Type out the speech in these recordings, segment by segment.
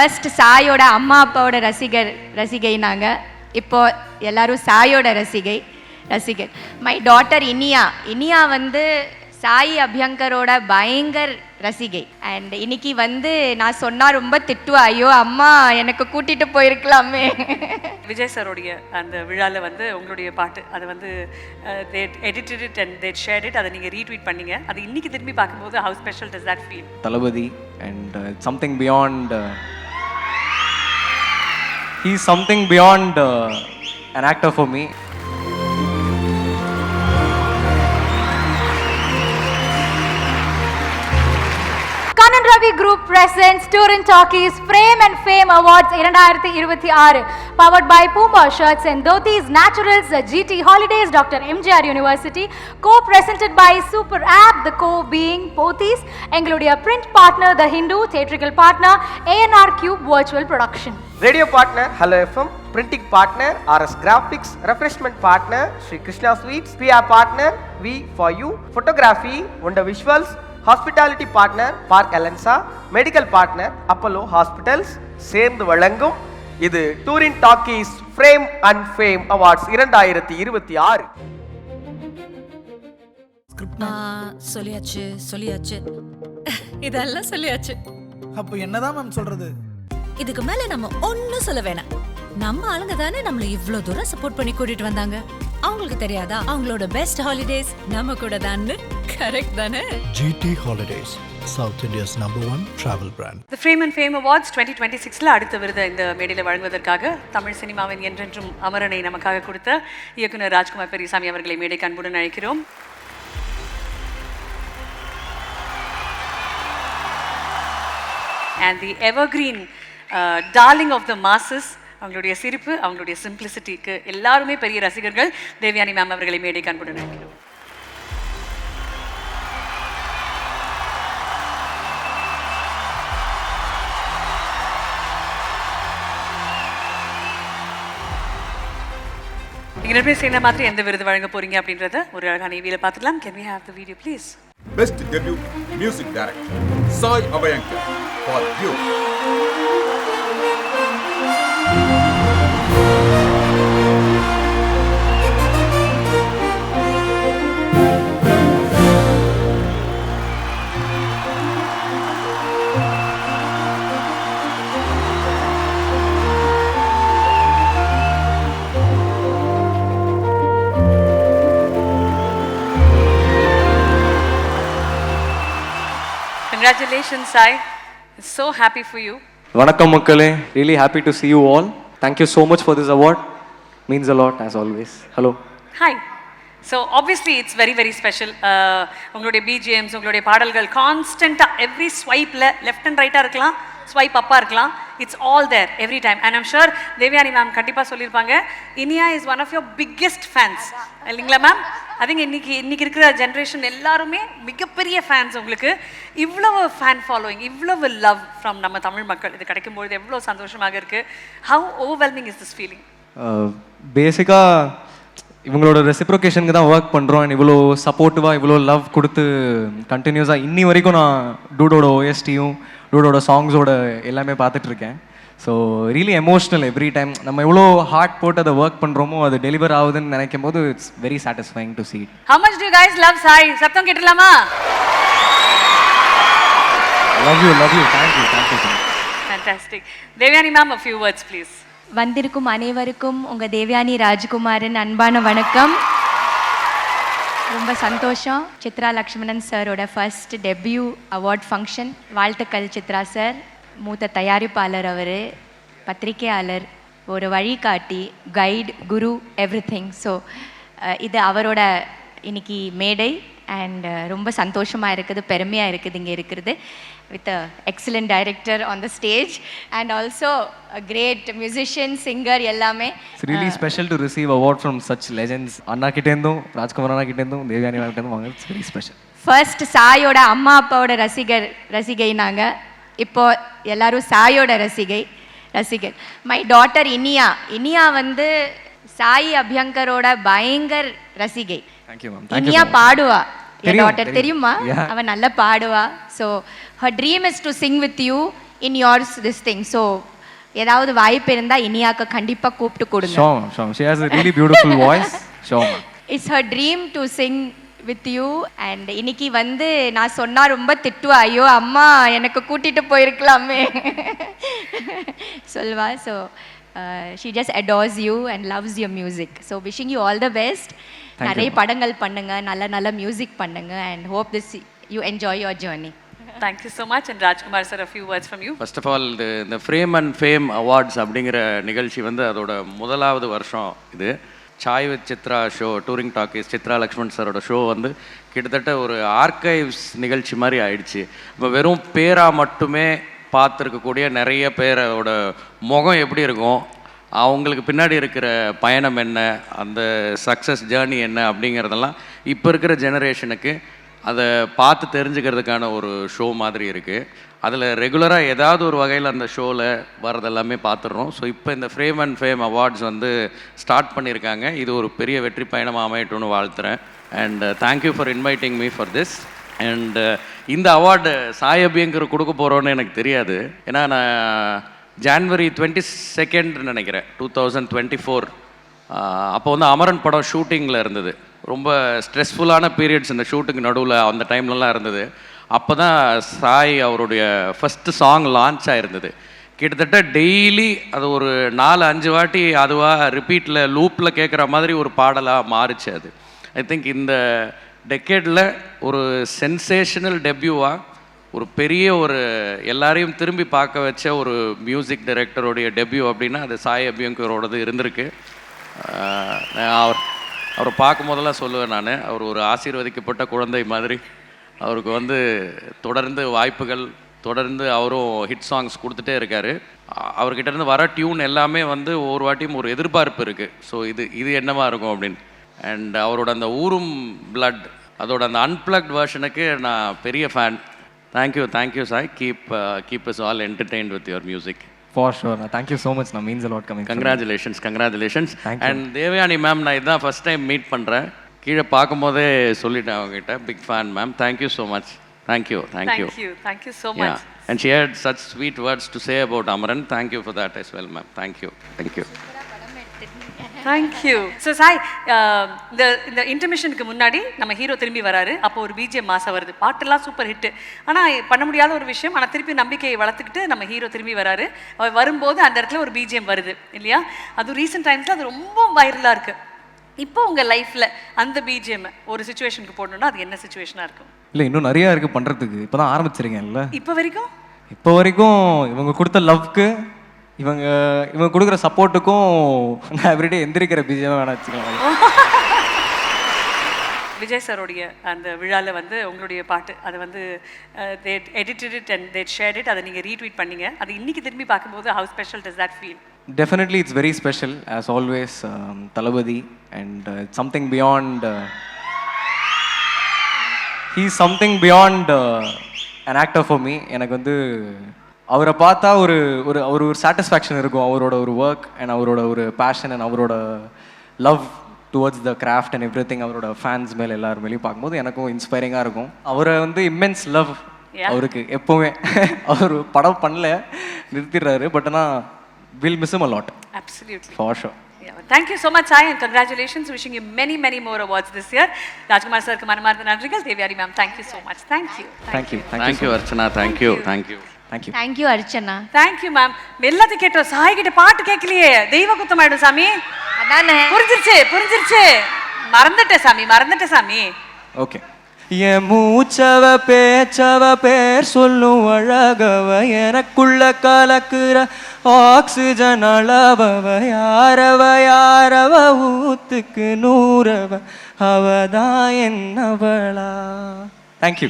First சாயோட அம்மா அப்பாவோட ரசிகை நாங்கள். இப்போ எல்லாரும் சாயோட ரசிகர். மை டாட்டர் இனியா வந்து சாய் அபியங்கரோட பயங்கர ரசிகை. அண்ட் இன்னைக்கு வந்து நான் சொன்னால் ரொம்ப திட்டுவா, ஐயோ அம்மா எனக்கு கூட்டிகிட்டு போயிருக்கலாமே. விஜய் சாரோடைய அந்த விழாவில் வந்து உங்களுடைய பாட்டு அதை வந்து edited it and that shirt it, அதை நீங்கள் ரீட்வீட் பண்ணீங்க. அது இன்னைக்கு திரும்பி பார்க்கும்போது how special does that feel? Thalapathy and something beyond, he is something beyond an actor for me. Kanan Ravi Group presents Turin Talkies Frame and Fame Awards 2026, powered by Puma Shirts and Dhotis Naturals, GT Holidays, Dr. MGR University, co-presented by Super App, the co being Pothis, Engludia print partner The Hindu, theatrical partner ANR Cube Virtual Production, radio partner Hello FM, printing partner RS Graphics, refreshment partner Sri Krishna Sweets, PR partner V for You, photography Wonder Visuals, hospitality partner Park Alensa, medical partner Apollo Hospitals. சேர்ந்து வழங்கும் இது Touring Talkies Frame and Fame Awards 2026. சொல்லியாச்சு இதெல்லாம் சொல்லியாச்சு. அப்ப என்னதான் ma'am சொல்றது? இதுக்கு மேல நம்ம ஒன்னும் சொல்ல வேணாம். நம்ம ஆளுங்க தானே நம்மள இவ்ளோ தூரம் சப்போர்ட் பண்ணி கூட்டிட்டு வந்தாங்க. அவங்களுக்கு தெரியாதா அவங்களோட பெஸ்ட் ஹாலிடேஸ் நம்ம கூட தான்? கரெக்ட் தானே? GT Holidays, South India's #1 travel brand. The Frame and Fame Awards 2026ல அடுத்த விருதை இந்த மேடையில் வழங்குவதற்காக தமிழ் சினிமாவின் என்றென்றும் அமரனை நமக்காக கொடுத்த இயக்குனர் ராஜ்குமார் பெரியசாமி அவர்களை மேடைக்கு அன்புடன் அழைக்கிறோம். And the evergreen darling of the masses, அவங்களுடைய சிரிப்பு, அவங்களுடைய சிம்பிளிசிட்டிக்கு எல்லாருமே பெரிய ரசிகர்கள். தேவயானி மேம் அவர்களை மேடைக்கு அன்புடன் அழைக்கிறோம். நீங்க ரெண்டு பேரும் சேர்ந்த மாதிரி எந்த விருது வழங்க போறீங்க அப்படின்றத ஒரு அழகான வீடியோல பார்த்துக்கலாம். Can we have the video please? Best debut music director Sai Abhyankar for you. Congratulations, Sai. So happy for you. வணக்கம் மக்களே, really happy to see you all. Thank you so much for this award. Means a lot as always. Hello. Hi. So obviously it's very very special. உங்களுடைய BGMs, உங்களுடைய பாடல்கள் கான்ஸ்டன்ட்டா every ஸ்வைப்ல left and ரைட்டா இருக்கலாம், swipe அப்பா இருக்கலாம், it's all there every time. And I'm sure Devayani ma'am கண்டிப்பாக சொல்லியிருப்பாங்க, Iniya is one of your biggest fans இல்லைங்களா மேம்? ஐ திங்க் இன்னைக்கு இருக்கிற ஜென்ரேஷன் எல்லாருமே மிகப்பெரிய ஃபேன்ஸ். உங்களுக்கு இவ்வளவு ஃபேன் ஃபாலோயிங், இவ்வளவு லவ் ஃப்ரம் நம்ம தமிழ் மக்கள் இது கிடைக்கும்பொழுது எவ்வளோ சந்தோஷமாக இருக்குது. How overwhelming is this feeling? பேசிக்காக இவங்களோட ரெசிப்ரோகேஷனுக்கு தான் ஒர்க் பண்ணுறோம். அண்ட் இவ்வளோ சப்போர்ட்டிவாக இவ்வளோ லவ் கொடுத்து கண்டினியூஸாக இன்னி வரைக்கும் நான் டூடோட OSTயும் டூடோட சாங்ஸோட எல்லாமே பார்த்துட்ருக்கேன். So really emotional every time. நம்ம எவ்வளோ ஹார்ட் போட்டு அதை ஒர்க் பண்ணுறோமோ அது டெலிவர் ஆகுதுன்னு நினைக்கும் போது it's very satisfying to see. How much do you guys love Sai? சத்தம் கேட்டலாமா? Love you. Thank you. Fantastic. Devayani ma'am, a few words please. வந்திருக்கும் அனைவருக்கும் உங்கள் தேவயானி ராஜ்குமாரின் அன்பான வணக்கம். ரொம்ப சந்தோஷம். சித்ரா லக்ஷ்மணன் சாரோட ஃபர்ஸ்ட் டெபியூ அவார்ட் ஃபங்க்ஷன். வாழ்த்துக்கள் சித்ரா சார். மூத்த தயாரிப்பாளர் அவர், பத்திரிகையாளர், ஒரு வழிகாட்டி, கைடு, குரு, எவ்ரிதிங். ஸோ இது அவரோட இன்னைக்கு மேடை. அண்ட் ரொம்ப சந்தோஷமாக இருக்குது, பெருமையாக இருக்குது இங்கே இருக்கிறது. with an excellent director on the stage and also a great musician, singer எல்லாமே. It's really special to receive award from such legends. அண்ணா கிட்டேந்தும், ராஜ்குமார் அண்ணா கிட்டேந்தும், தேவயானி அண்ணா கிட்டேந்தும் வாங்க. It's very special. ஃபர்ஸ்ட் சாயோட அம்மா அப்பாவோட ரசிகை நாங்கள். இப்போ எல்லாரும் சாயோட ரசிகர். மை டாட்டர் இனியா வந்து சாய் அபியங்கரோட பயங்கர ரசிகை. Thank you ma'am. இனியா பாடுவா. என் டாட்டர் தெரியுமா? அவ நல்லா பாடுவா. So her dream is to sing with you in yours this thing. So ஏதாவது வாய்ப்பு இருந்தால் இனியாக்க கண்டிப்பாக கூப்பிட்டு கொடுங்க. Sure. She has a really beautiful voice. Sure. It's her dream to sing with you. And இன்னைக்கு வந்து நான் சொன்னால் ரொம்ப திட்டுவா, ஐயோ அம்மா எனக்கு கூட்டிகிட்டு போயிருக்கலாமே சொல்வா. So she just adores you and loves your music. So wishing you all the best. நிறைய படங்கள் பண்ணுங்க, நல்ல நல்ல மியூசிக் பண்ணுங்க, and hope this you enjoy your journey. Thank you so much. And Rajkumar sir, a few words from you. First of all இந்த Frame and Fame Awards அப்படிங்கிற நிகழ்ச்சி வந்து அதோட முதலாவது வருஷம் இது. Chai with Chitra show, Touring Talkies, Chitra Lakshman சாரோட ஷோ வந்து கிட்டத்தட்ட ஒரு ஆர்கைவ்ஸ் நிகழ்ச்சி மாதிரி ஆயிடுச்சு. இப்போ வெறும் பேராக மட்டுமே பார்த்துருக்கக்கூடிய நிறைய பேரோட முகம் எப்படி இருக்கும், அவங்களுக்கு பின்னாடி இருக்கிற பயணம் என்ன, அந்த சக்ஸஸ் ஜேர்னி என்ன அப்படிங்கிறதெல்லாம் இப்போ இருக்கிற ஜெனரேஷனுக்கு அதை பார்த்து தெரிஞ்சுக்கிறதுக்கான ஒரு ஷோ மாதிரி இருக்குது. அதில் ரெகுலராக ஏதாவது ஒரு வகையில் அந்த ஷோவில் வரதெல்லாமே பார்த்துடுறோம். ஸோ இப்போ இந்த ஃப்ரேம் அண்ட் ஃபேம் அவார்ட்ஸ் வந்து ஸ்டார்ட் பண்ணியிருக்காங்க. இது ஒரு பெரிய வெற்றி பயணமாக அமையட்டும்னு வாழ்த்துறேன். And thank you for inviting me for this. And இந்த அவார்டு சாய் அபியங்கர் கொடுக்க போகிறோன்னு எனக்கு தெரியாது. ஏன்னா நான் ஜான்வரி 22 நினைக்கிறேன் 2024 அப்போ வந்து அமரன் படம் ஷூட்டிங்கில் இருந்தது. ரொம்ப ஸ்ட்ரெஸ்ஃபுல்லான பீரியட்ஸ் இந்த ஷூட்டுக்கு நடுவில் அந்த டைம்லலாம் இருந்தது. அப்போ தான் சாய் அவருடைய ஃபஸ்ட்டு சாங் லான்ச் ஆகிருந்தது. கிட்டத்தட்ட டெய்லி அது ஒரு 4-5 வாட்டி அதுவாக ரிப்பீட்டில் லூப்பில் கேட்குற மாதிரி ஒரு பாடலாக மாறிச்சு அது. ஐ திங்க் இந்த டெக்கேடில் ஒரு சென்சேஷனல் டெபியூவாக ஒரு பெரிய ஒரு எல்லாரையும் திரும்பி பார்க்க வச்ச ஒரு மியூசிக் டைரக்டருடைய டெபியூ அப்படின்னா அது சாய் அபியங்கரோடது இருந்திருக்கு. அவரை பார்க்கும் போதெல்லாம் சொல்லுவேன் நான், அவர் ஒரு ஆசீர்வதிக்கப்பட்ட குழந்தை மாதிரி. அவருக்கு வந்து தொடர்ந்து வாய்ப்புகள், தொடர்ந்து அவரும் ஹிட் சாங்ஸ் கொடுத்துட்டே இருக்கார். அவர்கிட்டருந்து வர டியூன் எல்லாமே வந்து ஒவ்வொரு வாட்டியும் ஒரு எதிர்பார்ப்பு இருக்குது. ஸோ இது என்னவா இருக்கும் அப்படின்னு. அண்ட் அவரோட அந்த ஊரும் பிளட், அதோட அந்த அன்பிளக்ட் வெர்ஷனுக்கு நான் பெரிய fan. Thank you Sai. Keep us all entertained with your music. For sure. Thank you so much. It means a lot coming. Congratulations. And Devayani ma'am நான் இதுதான் ஃபர்ஸ்ட் டைம் மீட் பண்ணுறேன். கீழே பார்க்கும்போதே சொல்லிட்டேன் அவங்ககிட்ட, big fan ma'am. Thank you so much. Thank you so much. And she had such sweet words to say about Amaran. Thank you for that as well, ma'am. Thank you. Thank you. So Sai, இந்த இன்டர்மிஷனுக்கு முன்னாடி நம்ம hero திரும்பி வராரு. அப்போ ஒரு BGM மாசம் வருது, பாட்டெல்லாம் சூப்பர் ஹிட்டு. ஆனால் பண்ண முடியாத ஒரு விஷயம், ஆனால் திருப்பி நம்பிக்கையை வளர்த்துக்கிட்டு நம்ம ஹீரோ திரும்பி வராரு. அவர் வரும்போது அந்த இடத்துல ஒரு பிஜிஎம் வருது இல்லையா? அது ரீசெண்ட் டைம்ஸில் அது ரொம்ப வைரலாக இருக்குது. இப்போ உங்கள் லைஃப்பில் அந்த பிஜிஎம் ஒரு சுச்சுவேஷனுக்கு போடணுன்னா அது என்ன சுச்சுவேஷனாக இருக்கும்? இல்லை, இன்னும் நிறையா இருக்குது பண்ணுறதுக்கு. இப்போ தான் ஆரம்பிச்சிருக்கேன்ல. இப்போ வரைக்கும் இவங்க கொடுத்த லவ்க்கு, இவங்க கொடுக்குற சப்போர்ட்டுக்கும் நான் எவ்ரிடே எந்திரிக்கிற பிஜிஎம் வேணா வச்சுக்கலாம். விஜய் சாரோடைய அந்த விழாவில் வந்து உங்களுடைய பாட்டு அதை வந்து they edited it and they shared it, அதை நீங்கள் ரீட்வீட் பண்ணீங்க. அது இன்னைக்கு திரும்பி பார்க்கும்போது how special does that feel? Definitely it's very special as always. Talabadi, and it's something beyond, he's something beyond an actor for me. எனக்கு வந்து அவரை பார்த்தா ஒரு சாட்டிஸ்ஃபேக்ஷன் இருக்கும். அவரோட ஒரு ஒர்க் அண்ட் அவரோட ஒரு பேஷன் அண்ட் அவரோட love towards the craft and every thing, அவரோட ஃபேன்ஸ் மேலே எல்லாருமேலேயும் பார்க்கும்போது எனக்கும் இன்ஸ்பைரிங்காக இருக்கும். அவரை வந்து இம்மென்ஸ் லவ் அவருக்கு எப்போவுமே. அவர் படம் பண்ணல, நிறுத்திடுறாரு. பட் ஆனால் we'll miss him a lot. Absolutely. For sure. Thank you so much, Sai, and congratulations. Wishing you many more awards this year. Rajkumar sir ku manamartha nandrigal. Devyani ma'am, thank you so much. Thank you Archana. Thank you. Thank you Archana. Thank you ma'am. எல்லாத்தையும் கேட்டோம், சாய் கிட்ட பாட்டு கேட்கலையே, தெய்வ குத்தமாயிடும் சாமி. அதானே புரிஞ்சிருச்சு. மறந்துட்டேன் சாமி. ஓகே. என் மூச்சவ பேச்சவ பேர் சொல்லும் அழகவ, எனக்குள்ள கலக்குற ஆக்சிஜன் அளவவ, யாரவ ஊத்துக்கு நூறவ, அவதான் என்னவளா. தேங்க்யூ.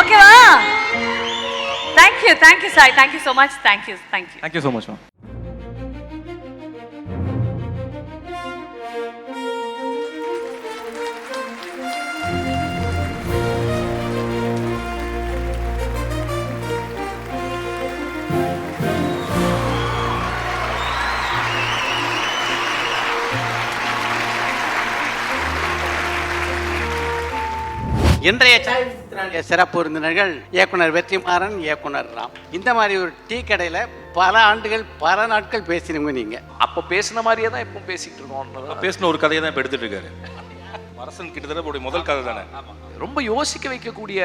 ஓகேவா? Thank you Sai. Thank you so much. Thank you so much ma'am. இன்றைய சிறப்பு விருந்தினர்கள் இயக்குனர் வெற்றிமாறன், இயக்குனர் ராம். இந்த மாதிரி ஒரு டீ கடையில் பல ஆண்டுகள் பல நாட்கள் பேசினவங்க நீங்கள். அப்போ பேசின மாதிரியே தான் இப்போ பேசிக்கிட்டு இருக்கோம். பேசின ஒரு கதையை தான் இப்போ எடுத்துட்டு இருக்காரு. அரசன் கிட்டத்தட்ட முதல் கதை தானே. ரொம்ப யோசிக்க வைக்கக்கூடிய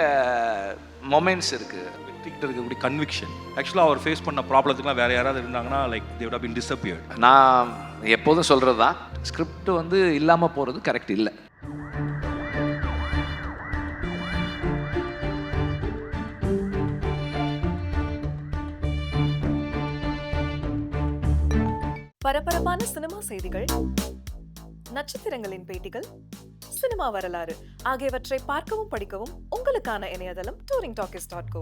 மொமெண்ட்ஸ் இருக்கு. வெற்றிக்கிட்ட இருக்கக்கூடிய கன்விக்ஷன். ஆக்சுவலாக அவர் ஃபேஸ் பண்ண ப்ராப்ளத்துக்குலாம் வேற யாராவது இருந்தாங்கன்னா like they would have been disappeared. நான் எப்போதும் சொல்கிறது தான், ஸ்கிரிப்ட் வந்து இல்லாமல் போகிறது கரெக்ட் இல்லை. பரபரப்பான சினிமா செய்திகள், நட்சத்திரங்களின் பேட்டிகள், சினிமா வரலாறு ஆகியவற்றை பார்க்கவும் படிக்கவும் உங்களுக்கான இணையதளம் touringtalkies.co.